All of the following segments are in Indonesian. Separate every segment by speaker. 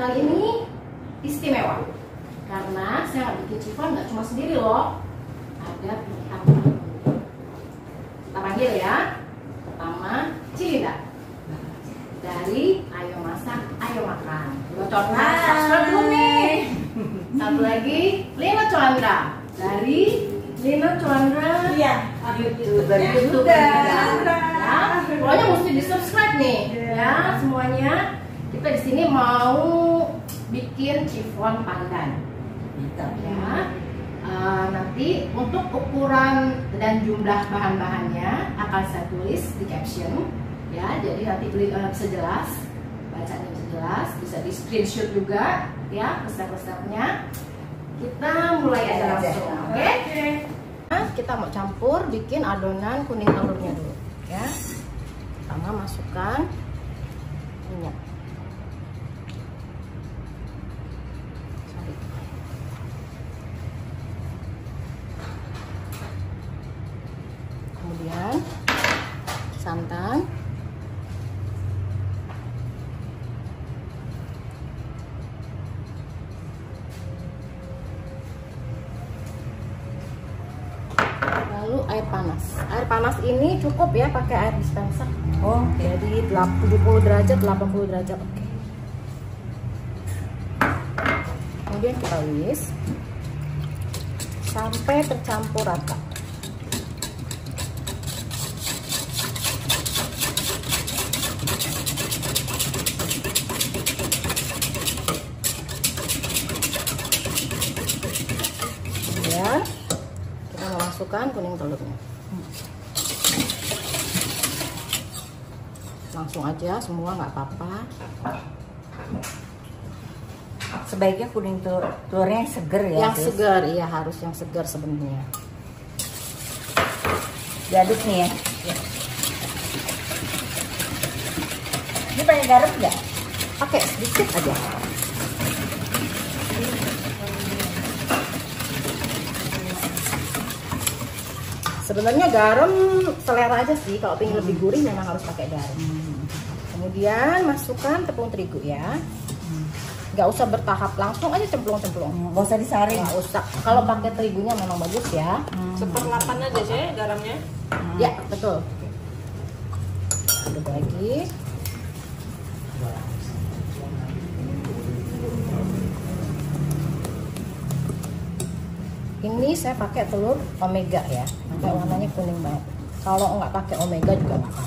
Speaker 1: kali ini istimewa karena saya nggak bikin chiffon nggak cuma sendiri loh, ada pihak kita panggil ya. Pertama Cilinda dari Ayo Masak Ayo Makan. Bocornya subscribe dulu nih. Satu lagi Lina Colandra dari Lina Colandra.
Speaker 2: Iya,
Speaker 1: YouTube juga. Ya, pokoknya mesti di subscribe nih ya semuanya. Kita di sini mau bikin chiffon pandan. Ya. Nanti untuk ukuran dan jumlah bahan-bahannya akan saya tulis di caption ya. Jadi nanti bisa jelas, bacanya bisa jelas, bisa di screenshot juga ya resep-resepnya. Kita mulai aja langsung, oke? Nah, kita mau campur bikin adonan kuning telurnya dulu ya. Pertama masukkan minyak. Kemudian santan, lalu air panas. Air panas ini cukup ya, pakai air dispenser. Oh, jadi 70 derajat, 80 derajat, oke. Kemudian kita whisk sampai tercampur rata. Kemudian kita memasukkan kuning telurnya. Langsung aja semua, nggak apa-apa.
Speaker 2: Sebaiknya kuning telurnya yang seger ya.
Speaker 1: Yang segar, iya harus yang segar sebenarnya.
Speaker 2: Diaduk nih ya. Ini pakai garam nggak?
Speaker 1: Pakai sedikit aja. Sebenarnya garam selera aja sih. Kalau pengen lebih gurih memang harus pakai garam. Kemudian masukkan tepung terigu ya. Nggak usah bertahap, langsung aja cemplung-cemplung.
Speaker 2: Nggak usah disaring.
Speaker 1: Nggak usah. Kalau pakai terigunya memang bagus ya.
Speaker 3: 1/8 aja sih garamnya.
Speaker 1: Ya betul. Aduk lagi. Ini saya pakai telur omega ya, makanya warnanya kuning banget. Kalau nggak pakai omega juga nggak apa-apa.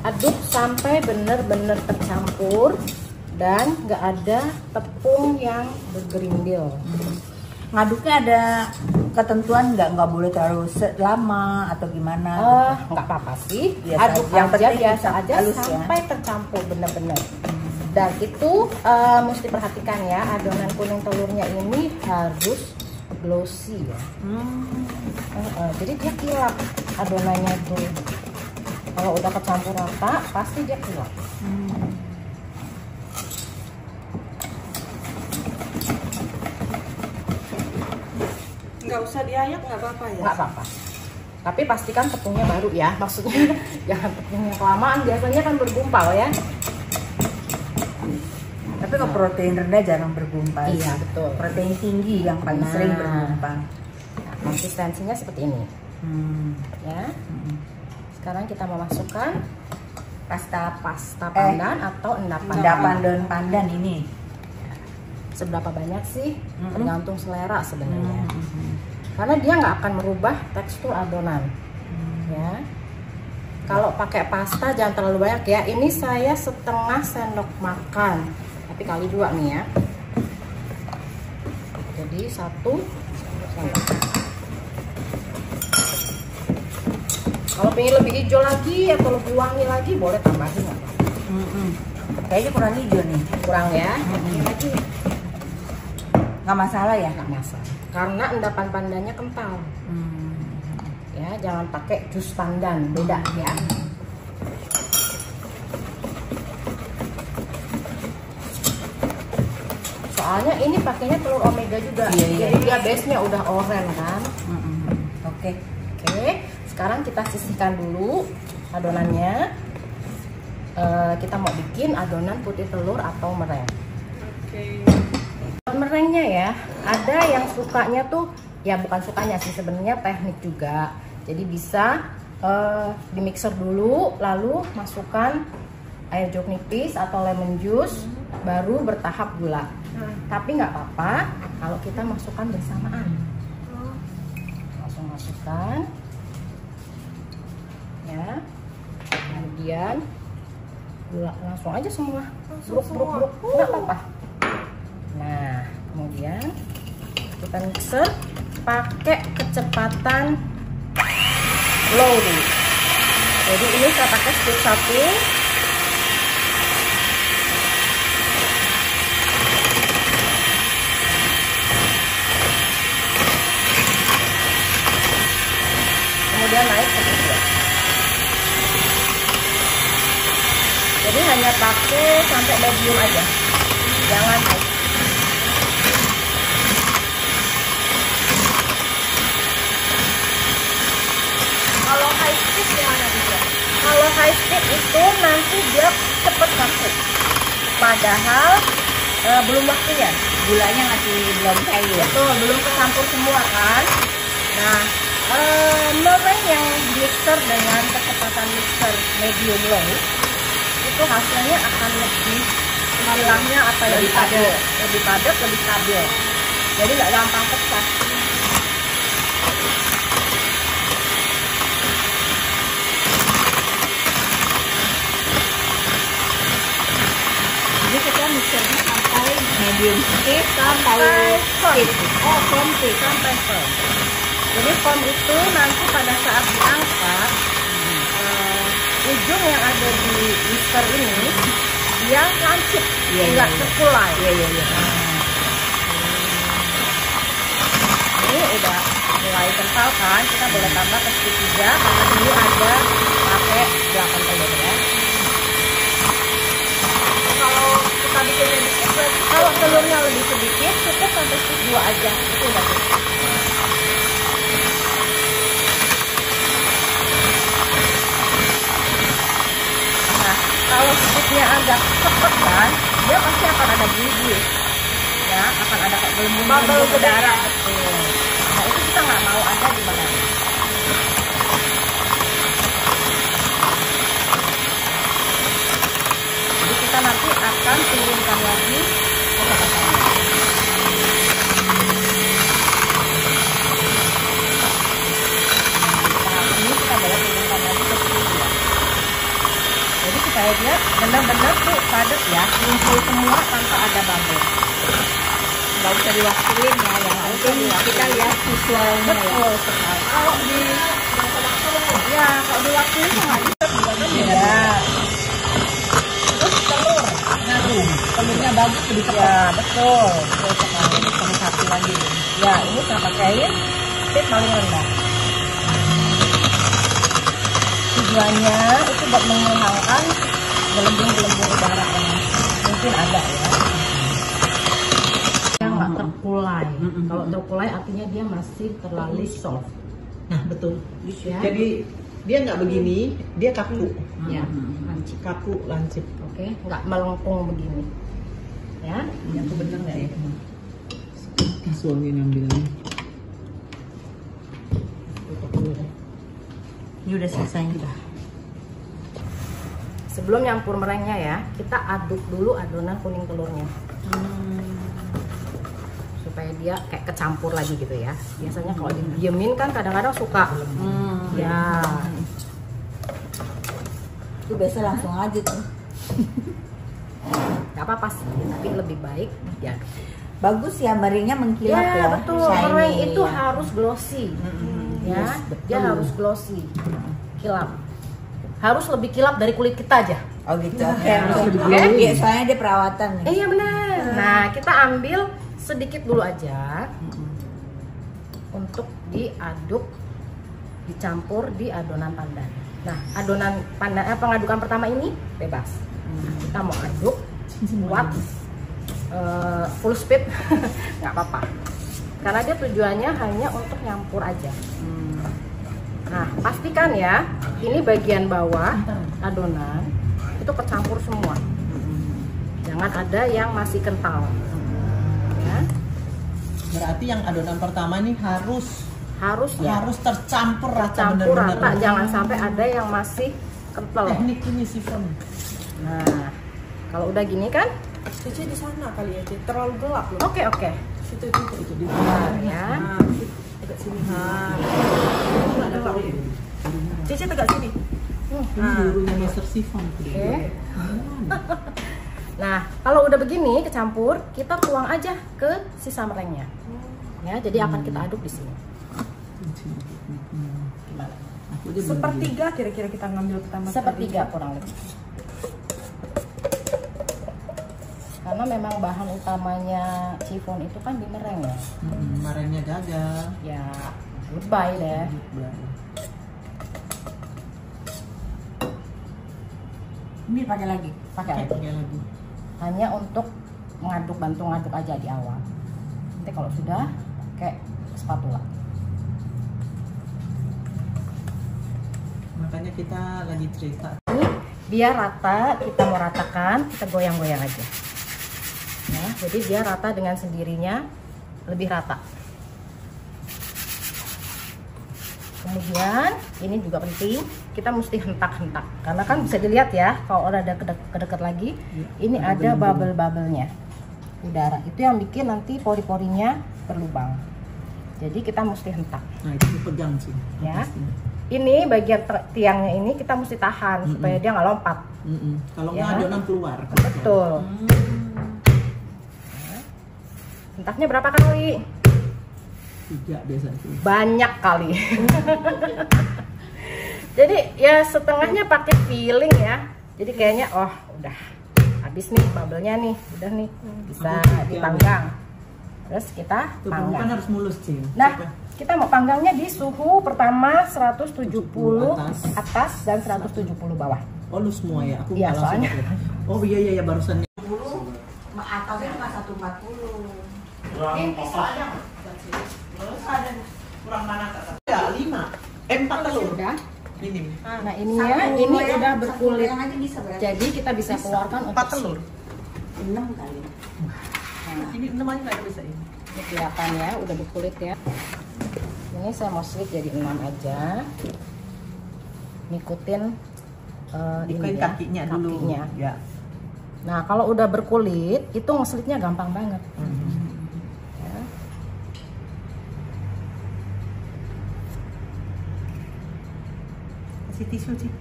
Speaker 1: Aduk sampai benar-benar tercampur dan nggak ada tepung yang bergerindil.
Speaker 2: Ngaduknya ada ketentuan nggak boleh terlalu lama atau gimana?
Speaker 1: Nggak apa-apa sih.
Speaker 2: Biasa,
Speaker 1: Aduk
Speaker 2: yang
Speaker 1: aja
Speaker 2: penting
Speaker 1: biasa aja
Speaker 2: halus
Speaker 1: sampai tercampur benar-benar. Dan itu mesti perhatikan ya, adonan kuning telurnya ini harus glossy ya. Jadi dia kilap adonannya itu. Kalau udah kecampur rata, pasti dia kilap.
Speaker 3: Nggak usah diayak, nggak apa-apa ya?
Speaker 1: Nggak apa-apa. Tapi pastikan tepungnya baru ya, maksudnya jangan tepungnya kelamaan, biasanya kan bergumpal ya.
Speaker 2: Tapi kalau protein rendah jarang bergumpal.
Speaker 1: Iya betul.
Speaker 2: Protein tinggi yang paling sering bergumpal.
Speaker 1: Nah, konsistensinya seperti ini. Ya. Sekarang kita memasukkan pasta pandan atau
Speaker 2: endapan daun pandan ini.
Speaker 1: Seberapa banyak sih? Tergantung selera sebenarnya. Karena dia nggak akan merubah tekstur adonan. Ya. Kalau pakai pasta jangan terlalu banyak ya. Ini saya setengah sendok makan, tapi kali 2 nih ya. Jadi 1 sendok. Kalau pengen lebih hijau lagi atau lebih wangi lagi boleh tambahin nggak?
Speaker 2: Kayaknya kurang hijau nih.
Speaker 1: Kurang ya? Lagi.
Speaker 2: Nggak masalah ya?
Speaker 1: Nggak masalah. Karena endapan pandannya kental. Ya, jangan pakai jus pandan, beda ya. Soalnya ini pakainya telur omega juga. Jadi dia base-nya udah oren kan.
Speaker 2: Oke.
Speaker 1: Sekarang kita sisihkan dulu adonannya. kita mau bikin adonan putih telur atau mereng.
Speaker 3: Oke.
Speaker 1: Merengnya ya, ada yang sukanya tuh, ya bukan sukanya sih sebenarnya, teknik juga. Jadi bisa di mixer dulu, lalu masukkan air jeruk nipis atau lemon juice, baru bertahap gula. Tapi nggak apa-apa kalau kita masukkan bersamaan. Langsung masukkan, ya. Kemudian gula langsung aja semua, bruk, nggak apa-apa. Nah, kemudian kita mixer pakai kecepatan low dulu. Jadi ini saya pakai speed 1. Kemudian naik ke 2. Jadi hanya pakai sampai medium aja, jangan high. Kalau high speed gimana bisa? Kalau high speed itu nanti dia cepet masuk, padahal belum waktunya.
Speaker 2: Gulanya masih belum cair.
Speaker 1: Betul, belum kecampur semua kan. Nah, mereng yang mixer dengan kecepatan mixer medium low itu hasilnya akan lebih, istilahnya apa ya, lebih padat, lebih stabil. Jadi nggak gampang pecah.
Speaker 2: Jadi kita mixernya sampai medium speed sampai
Speaker 1: firm.
Speaker 2: speed.
Speaker 1: Oh, firm sih, sampai firm. Jadi firm itu nanti pada saat diangkat, ujung yang ada di mixer ini dia lancip, nggak terkulai. Ini udah mulai kental kan, kita boleh tambah ke speed 3 karena ini ada pakai 8 telur ya. Kalau kita bikin sedikit, kalau telurnya lebih sedikit cukup sampai speed 2 aja, itu udah cukup. Kalau speednya agak cepat kan, dia pasti akan ada buih-buih, ya, akan ada kayak gelembung udara, betul. Nah itu kita nggak mau ada di mana. Jadi kita nanti akan turunkan lagi kecepatannya. Nah ini kita boleh turunkan lagi ke speed 2. Jadi supaya dia benar-benar tuh padat ya, ngumpul semua tanpa ada bubble.
Speaker 2: Nggak usah diwaktuin ya, yang penting kita lihat visualnya.
Speaker 1: Betul sekali. Kalau diwaktuin nggak bisa juga beda. Terus telur,
Speaker 2: Telurnya bagus lebih cepat.
Speaker 1: ya betul.
Speaker 2: Betul sekali. Ini sama satu lagi.
Speaker 1: Ya ini saya pakaiin speed paling rendah. Tujuannya itu buat menghilangkan gelembung-gelembung udara yang mungkin ada ya. Yang nggak terkulai. Kalau terkulai artinya dia masih terlalu soft.
Speaker 4: Nah betul.
Speaker 1: Ya.
Speaker 4: Jadi dia nggak begini, dia kaku.
Speaker 1: Ya, lancip.
Speaker 4: Kaku, lancip.
Speaker 1: Oke, nggak melengkung begini. Ya.
Speaker 4: Ini aku bener nggak ya? Suami ngambilnya.
Speaker 1: Tutup dulu deh.
Speaker 2: Ini udah selesai kita.
Speaker 1: Sebelum nyampur merengnya ya, kita aduk dulu adonan kuning telurnya. Supaya dia kayak kecampur lagi gitu ya. Biasanya kalau didiemin kan kadang-kadang suka. Ya.
Speaker 2: Itu biasa langsung aja tuh.
Speaker 1: Gak apa-apa sih, tapi lebih baik ya.
Speaker 2: Bagus ya, meringnya mengkilat ya.
Speaker 1: Ya betul,
Speaker 2: Shiny,
Speaker 1: mereng itu
Speaker 2: ya.
Speaker 1: harus glossy. Ya,
Speaker 2: Yes, betul.
Speaker 1: dia harus glossy. Kilap. Harus lebih kilap dari kulit kita aja.
Speaker 2: Oh gitu.
Speaker 1: Oke.
Speaker 2: Iya, soalnya dia perawatan nih.
Speaker 1: Iya benar. Nah, kita ambil sedikit dulu aja untuk diaduk, dicampur di adonan pandan. Nah, adonan pandan pengadukan pertama ini bebas. Kita mau aduk kuat, full speed, nggak apa-apa. Karena dia tujuannya hanya untuk nyampur aja. Nah, pastikan ya, ini bagian bawah adonan itu kecampur semua. Jangan ada yang masih kental. Ya.
Speaker 4: Berarti yang adonan pertama nih harus
Speaker 1: Ya.
Speaker 4: harus tercampur
Speaker 1: Campur
Speaker 4: bener-bener.
Speaker 1: rata, jangan sampai ada yang masih kental.
Speaker 4: Teknik ini sifon.
Speaker 1: Nah, kalau udah gini kan,
Speaker 3: Cici di sana kali ya, Cici. Terlalu gelap loh.
Speaker 1: oke.
Speaker 3: Situ itu di
Speaker 1: Nah, ya.
Speaker 3: tegak sini. Cici tegak sini.
Speaker 4: Ini gurunya Master Sifon.
Speaker 1: Oke. Nah, kalau udah begini kecampur, kita tuang aja ke sisa merengnya. Ya, jadi akan kita aduk di sini. Gimana?
Speaker 3: Sepertiga kira-kira kita ngambil pertama.
Speaker 1: Sepertiga kurang lebih. Karena memang bahan utamanya chiffon itu kan di mereng ya.
Speaker 4: Merengnya gagal.
Speaker 1: Ya, goodbye deh.
Speaker 2: Ini pakai lagi.
Speaker 1: Pakai
Speaker 4: Pakai lagi.
Speaker 1: hanya untuk bantu ngaduk aja di awal. Nanti kalau sudah pakai spatula.
Speaker 4: Makanya kita lagi cerita.
Speaker 1: Ini biar rata, kita mau ratakan, kita goyang-goyang aja. Nah, jadi biar rata dengan sendirinya, lebih rata. Kemudian ini juga penting, kita mesti hentak-hentak, karena kan bisa dilihat ya, kalau udah ada kedeket lagi, ini ada bubble-bubblenya udara. Itu yang bikin nanti pori-porinya berlubang. Jadi kita mesti hentak.
Speaker 4: Nah itu dipegang sih.
Speaker 1: Ya. Ini bagian tiangnya ini kita mesti tahan supaya dia nggak lompat.
Speaker 4: Kalau
Speaker 1: Ya.
Speaker 4: nggak adonan keluar.
Speaker 1: Betul. Hentaknya berapa kali?
Speaker 4: 3 biasanya.
Speaker 1: Banyak kali. Jadi ya setengahnya pakai feeling ya. Jadi kayaknya oh udah habis nih bubble-nya nih, udah nih bisa dipanggang. Terus kita
Speaker 4: Tuh kan
Speaker 1: panggang.
Speaker 4: harus mulus sih.
Speaker 1: Nah, kita mau panggangnya di suhu pertama 170
Speaker 4: atas.
Speaker 1: atas dan 170 bawah.
Speaker 4: Oh lu semua ya? Aku
Speaker 1: Iya,
Speaker 4: nggak langsung
Speaker 1: soalnya.
Speaker 4: pakai. Oh iya barusan.
Speaker 2: Atasnya cuma 140.
Speaker 4: Kurang mana kata? Ya 5. 4 telur.
Speaker 1: Udah.
Speaker 4: Ini.
Speaker 1: Nah, ini ya, ini udah berkulit.
Speaker 2: Yang aja bisa berarti.
Speaker 1: Jadi kita bisa keluarkan
Speaker 4: 4
Speaker 1: untuk
Speaker 4: telur.
Speaker 2: 6 kali.
Speaker 4: Ini namanya nggak bisa ini.
Speaker 1: ini kelihatan ya, udah berkulit ya. Ini saya mau slit jadi 6 aja. Ngikutin
Speaker 4: Ikutin
Speaker 1: ya,
Speaker 4: kakinya dulu.
Speaker 1: kakinya.
Speaker 4: Ya.
Speaker 1: Nah, kalau udah berkulit, itu ngeslitnya gampang banget. Ya.
Speaker 4: Kasih tisu sih.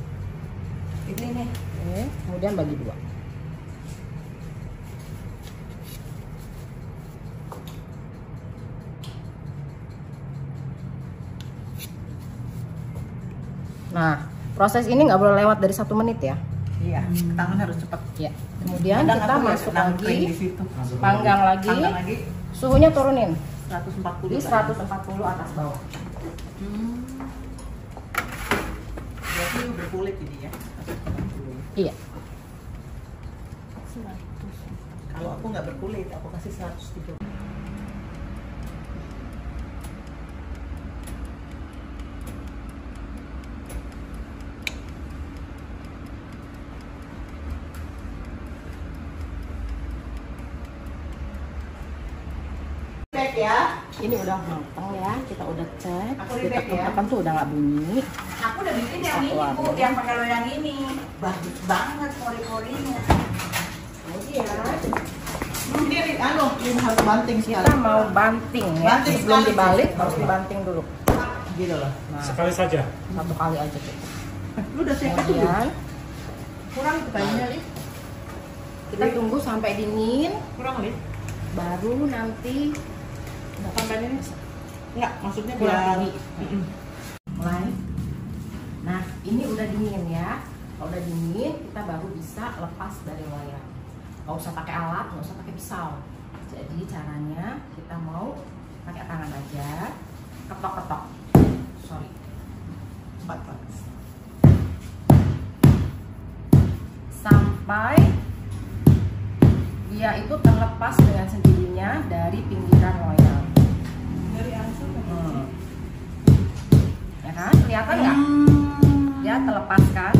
Speaker 2: Ini nih.
Speaker 1: Oke, kemudian bagi 2. Nah, proses ini nggak boleh lewat dari 1 menit ya.
Speaker 4: Iya. Tangan harus cepat.
Speaker 1: Ya. Kemudian
Speaker 4: Kadang
Speaker 1: kita
Speaker 4: aku
Speaker 1: masuk
Speaker 4: lihat
Speaker 1: lagi,
Speaker 4: nangkring di situ.
Speaker 1: panggang lagi,
Speaker 4: Panggang lagi
Speaker 1: suhunya turunin
Speaker 4: 140.
Speaker 1: di 140 atas bawah.
Speaker 4: Berarti berkulit ini ya. 140.
Speaker 1: Iya.
Speaker 4: Kalau aku nggak berkulit, aku kasih 130.
Speaker 1: Cek ya, ini udah matang ya, kita udah cek,
Speaker 4: Aku
Speaker 1: kita
Speaker 4: repack ya.
Speaker 1: tekan tuh udah nggak bunyi.
Speaker 2: Aku udah bikin yang ini,
Speaker 1: Satu
Speaker 2: Bu,
Speaker 1: warna.
Speaker 2: yang pakai loyang ini. Bagus banget pori-porinya.
Speaker 1: Iya.
Speaker 4: Ini anu, ini harus banting
Speaker 1: Kita
Speaker 4: sekali.
Speaker 1: mau banting ya,
Speaker 4: Banting
Speaker 1: sebelum
Speaker 4: sekali.
Speaker 1: dibalik harus dibanting dulu.
Speaker 4: Gitu loh.
Speaker 1: Nah,
Speaker 5: Sekali saja.
Speaker 1: 1 kali aja tuh.
Speaker 4: Lu udah sekat tuh.
Speaker 1: Kemudian
Speaker 4: Kurang tuh kayaknya, Li.
Speaker 1: kita tunggu sampai dingin,
Speaker 4: Kurang, Li.
Speaker 1: baru nanti
Speaker 4: Sampai ini. Enggak, maksudnya
Speaker 1: kurang
Speaker 4: biar
Speaker 1: tinggi. Mulai. Nah, ini udah dingin ya. Kalau udah dingin, kita baru bisa lepas dari loyang. Nggak usah pakai alat, nggak usah pakai pisau. Jadi caranya kita mau pakai tangan aja, ketok-ketok. Sorry.
Speaker 4: 4 Pak.
Speaker 1: Sampai dia itu terlepas dengan sendirinya dari pinggiran loyang. Ya kan? Kelihatan nggak? Dia terlepas kan?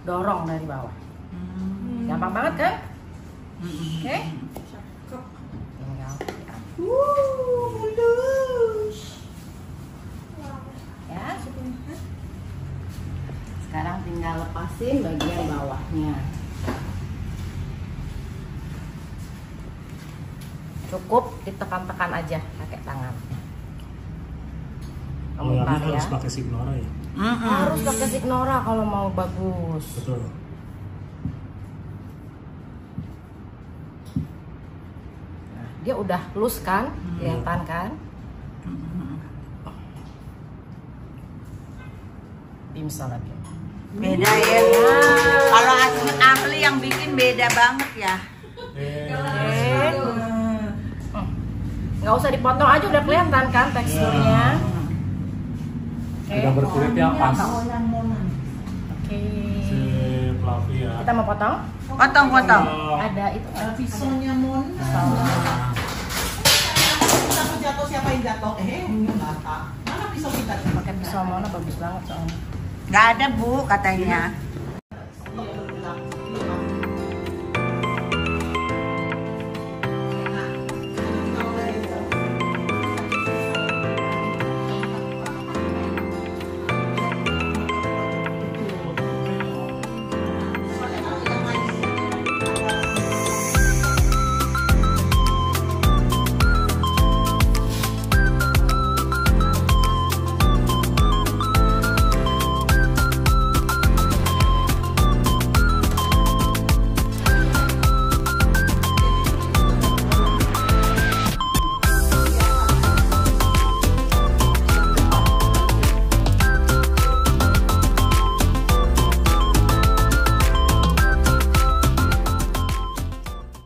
Speaker 1: dorong dari bawah. Gampang banget kan? Oke. Tinggal
Speaker 2: mulus.
Speaker 1: ya. Sekarang tinggal lepasin bagian bawahnya. Cukup ditekan-tekan aja pakai tangan.
Speaker 4: Alarmnya
Speaker 1: Bentar ya.
Speaker 4: harus pakai Signora ya?
Speaker 1: Harus pakai Signora kalau mau bagus.
Speaker 4: Betul.
Speaker 1: Nah, dia udah loose kan? Kelihatan kan? Dimsum lagi.
Speaker 2: Beda ya. Kalau ahli yang bikin beda banget ya.
Speaker 1: Nggak usah dipotong aja udah kelihatan kan teksturnya.
Speaker 4: Udah berkulit ya pas.
Speaker 1: Oke.
Speaker 4: Si Fluffy ya.
Speaker 1: Kita mau potong?
Speaker 2: Potong.
Speaker 1: Ada itu.
Speaker 3: Pisaunya Mon. Takut jatuh, siapa yang jatuh? Mana pisau kita?
Speaker 1: Pakai pisau mana bagus banget soalnya.
Speaker 2: Nggak ada Bu katanya.